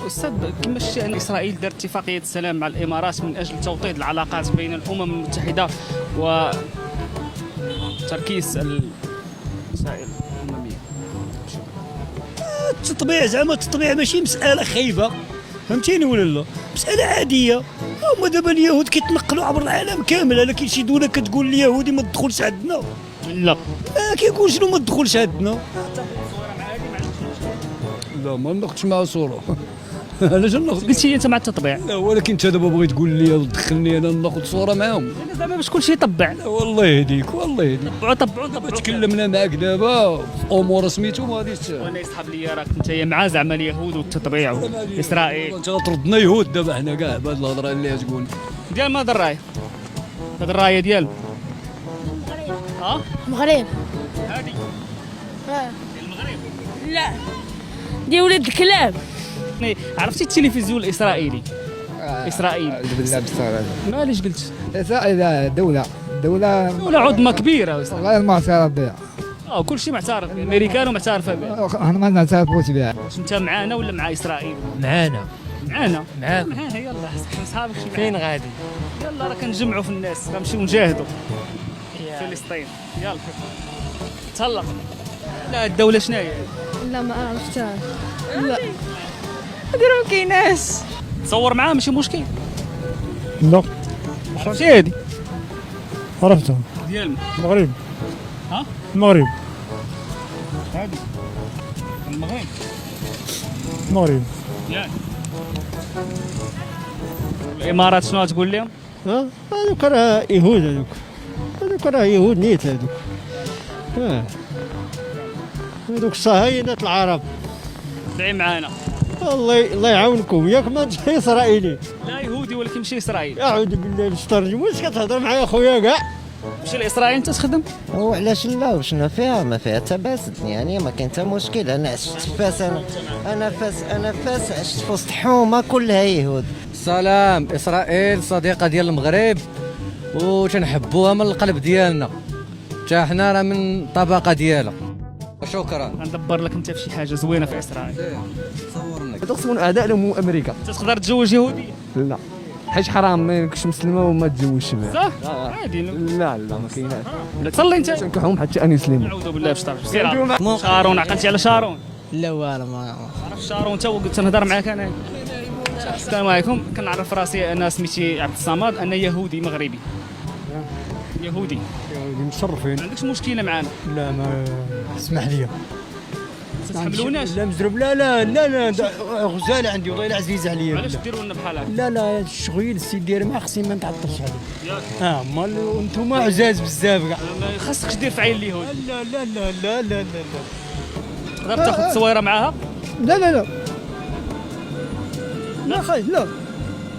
أستاذ كما شئنا إسرائيل دارت اتفاقية السلام مع الإمارات من أجل توطيد العلاقات بين الأمم المتحدة وتركيز الوسائل الأممية. التطبيع زعما التطبيع ماشي مسألة خايبة، فهمتيني ولا لا؟ مسألة عادية. هما دابا اليهود كيتنقلوا عبر العالم كامل، انا كاين شي دولة كتقول اليهودي ما تدخلش عندنا؟ لا كيقول شنو ما تدخلش عندنا؟ لا ما ناخذش معاه صورة. علاش ناخذ؟ قلتي أنت مع التطبيع. لا ولكن انت دابا بغيت تقول لي تدخلني انا ناخذ صورة معاهم؟ زعما باش كلشي يطبع. لا والله يهديك والله يهديك. طبعوا تكلمنا معاك دابا في امور سميتو ما غاديش. وانا يسحب لي راك انت مع زعما اليهود والتطبيع واسرائيل. انت غتردنا يهود دابا حنا كاع بهاد الهضره اللي تقول. ديال ما هاد الرايه؟ هاد الرايه ديال ها المغرب. هادي ديال المغرب. لا ديال ولاد الكلاب. عرفتي التلفزيون الاسرائيلي؟ اسرائيل بالله بالصراحه معليش قلت اسرائيل دوله ولا عظمه كبيره غير معترف بها. كل شيء معترف، الامريكان معترفه به. احنا ما نعترفوش بها. واش انت معانا ولا مع اسرائيل؟ معانا معاكم يلا صحابك فين غادي؟ يلا راه كنجمعوا في الناس غنمشيو نجاهدوا فلسطين. يلا تهلا. لا الدوله شنو هي؟ لا ما عرفتها. لا نديرو ما كايناش. تصور معاه ماشي مشكل. لا عرفتي هادي عرفتها. ديال المغرب. ها المغرب. هادي المغرب. المغرب. ياك الامارات شنو تقول لهم؟ هذوك راه يهود، هذوك راه يهود نيت هذوك. هذوك صهاينة العرب. دعي معانا. الله يعاونكم، ياك ما انت اسرائيلي. لا يهودي ولكن ماشي اسرائيلي. اعوذ بالله نسترجم، واش كتهضر معايا خويا كاع؟ ماشي لاسرائيل انت تخدم؟ وعلاش لا وشنا فيها؟ ما فيها تباسد يعني، ما كاين حتى مشكل. انا عشت فاس، انا فاس عشت في وسط حومه كلها يهود. سلام. اسرائيل صديقه ديال المغرب وتنحبوها من القلب ديالنا، حتى حنا راه من الطبقه ديالها. شكرا. غندبر لك انت في شي حاجه زوينه في اسرائيل. صورنا تقسمون اعداء لهم امريكا. تقدر تتزوج يهودي؟ لا حيت حرام، ما يكونش مسلمه وما تزوجش بها. صح؟ عادي. لا ما كايناش. تصلي انت. تنكحهم حتى ان يسلموا. نعوذ بالله باش تعرف. شارون، عقلتي على شارون؟ لا والو ما عرف شارون انت وقلت نهضر معاك انا. السلام عليكم، كنعرف راسي انا سميتي عبد الصمد، انا يهودي مغربي. يهودي مشرفين. ما عندكش مشكله معنا؟ لا ما اسمح لي. تحملوناش؟ لا مزروب. لا غزاله عندي والله لا عزيزه عليا. علاش ديروا لنا بحال هكا؟ لا الشغل السي داير ما خصني ما نتعطلش عليه. ياك مال انتوما عزاز بزاف كاع. ما خاصكش دير في عين اليهود. لا تقدر تاخذ تصويره معاها؟ لا لا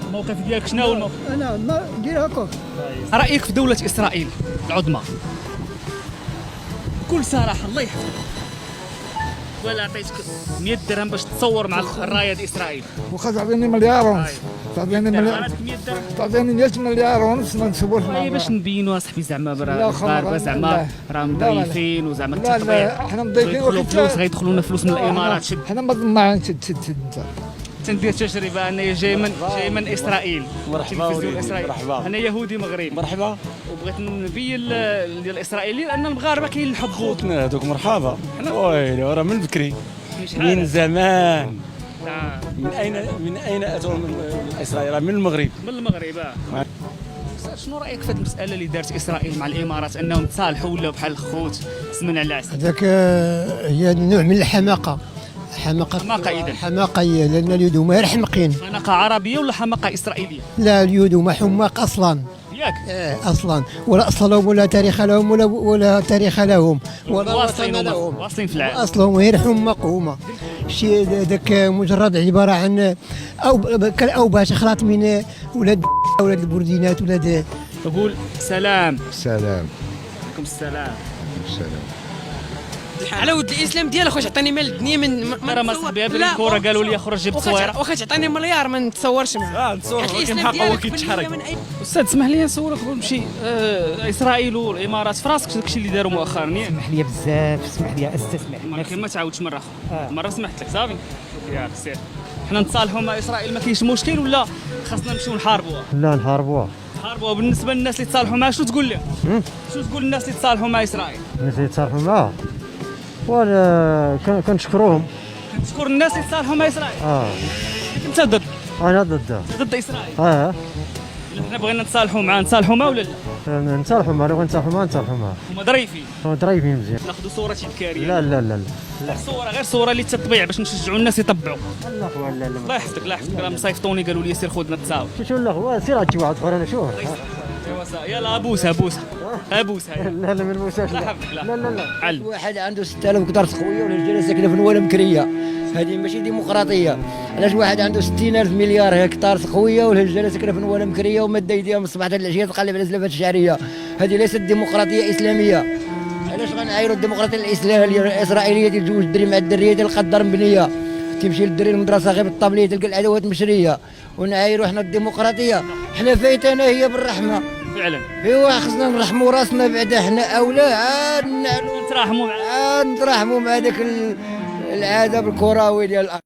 الموقف ديالك شنو هو الموقف؟ انا ما ندير هكا. رايك في دوله اسرائيل العظمى بكل صراحه الله يحفظك، ولا عطيتك 100 درهم باش تصور مع الرايه ديال اسرائيل؟ واخا تعطيني مليار ونص، تعطيني مليار، عطيتك 100 درهم تعطيني 100 مليار ونص ما نسولش طيب باش نبينوا اصاحبي زعما لا المغاربه زعما راه مضيفين وزعما لا التطبيع احنا مضيفين غيدخلوا فلوس، غيدخلوا لنا فلوس من الامارات. شد حنا ما طماعين تندير تجربه انايا جاي من اسرائيل. مرحبا التلفزيون وليدي، الاسرائيلي. مرحبا. انا يهودي مغربي مرحبا. وبغيت نبين ديال الاسرائيليين ان المغاربه كاين الحب. خوتنا هذوك مرحبا. ويلي راه من بكري، شحال؟ من زمان. نعم. من اين اتوا من اسرائيل؟ راه من المغرب. من المغرب. شنو رايك في هذه المساله اللي دارت اسرائيل مع الامارات انهم تصالحوا ولاو بحال الخوت؟ سمن على العسل. هذاك هي نوع من الحماقه. حماقة إذن. حماقه هي، لان اليهود هما غير حمقين. حماقه عربيه ولا حماقه اسرائيليه؟ لا اليهود هما حماق اصلا. ياك اصلا ولا اصل لهم ولا تاريخ لهم ولا تاريخ لهم ولا وطن لهم. واصلين في العالم. اصلهم غير حماق هما. شي ذاك مجرد عباره عن كالاوباش خلاط من ولاد البردينات ولاد. تقول سلام. سلام. عليكم السلام. على ود الاسلام ديالك واش عطيني مال الدنيا من راه ما صاحبي بلا الكره قالوا لي خرج جيب تصويره. واخا تعطيني مليار ما نتصورش معاه. نتصور الاسلام كيما هو ديالك كيتحرك. استاذ اسمح لي نسولك نمشي اسرائيل والامارات في راسك داكشي اللي داروا مؤخرا. اسمح لي بزاف، اسمح لي استسمح. ولكن ما تعاودش مره اخرى. مره سمحت لك صافي. ياك سير. حنا نتصالحوا مع اسرائيل ما كاينش مشكل ولا خاصنا نمشيو نحاربوها؟ لا نحاربوها. نحاربوها. بالنسبه للناس اللي تصالحوا معها شنو تقول لهم؟ شنو تقول للناس اللي تصالحوا مع اسرائيل؟ الناس اللي يتصالحوا معاه وانا كنشكروهم. كنشكر الناس اللي تصالحوا مع اسرائيل. انت ضد؟ انا ضده. ضد اسرائيل. اه إلا حنا بغينا نتصالحوا معاه نتصالحوا معاه ولا لا؟ نتصالحوا معاه، لو نتصالحوا معاه نتصالحوا معاه. هما ظريفين. هو ضريبين مزيان. ناخذوا صوره تذكاريه. لا لا لا لا. غير صوره اللي تطبيع باش نشجعوا الناس يطبعوا. لا خويا لا لا. الله يحفظك الله يحفظك. راه مصيفطوني قالوا لي سير خذنا نتساوى. شو لا خويا سير هاتي واحد اخر انا شوف. يلا ابوسها ابوسها ابوسها. لا لا ما نبوسهاش. الله يحفظك لا لا لا. علم. واحد عنده 6000 قطار خويا والرجاله ساكنه في نواله مكريه. هذه ماشي ديمقراطيه. علاش واحد عنده 60,000 مليار هكتار خويا والرجاله ساكنه في نواله مكريه وماده يديها من الصباح حتى العشيه تقلب على زلافات الشعريه. هذه ليست ديمقراطيه اسلاميه. علاش غنعايروا الديمقراطيه الاسرائيليه ديال جوج الدري مع الدريه ديال القدر مبنيه تمشي للدري المدرسه غير بالطابليه تلقى العدوات مشريه ونعايروا حنا الديمقراطيه. حنا فايتنا هي بالرحمه فعلا. ايوا خصنا نرحموا راسنا بعدا حنا اولا عاد نتراحموا نتراحموا مع داك العذاب الكروي ديال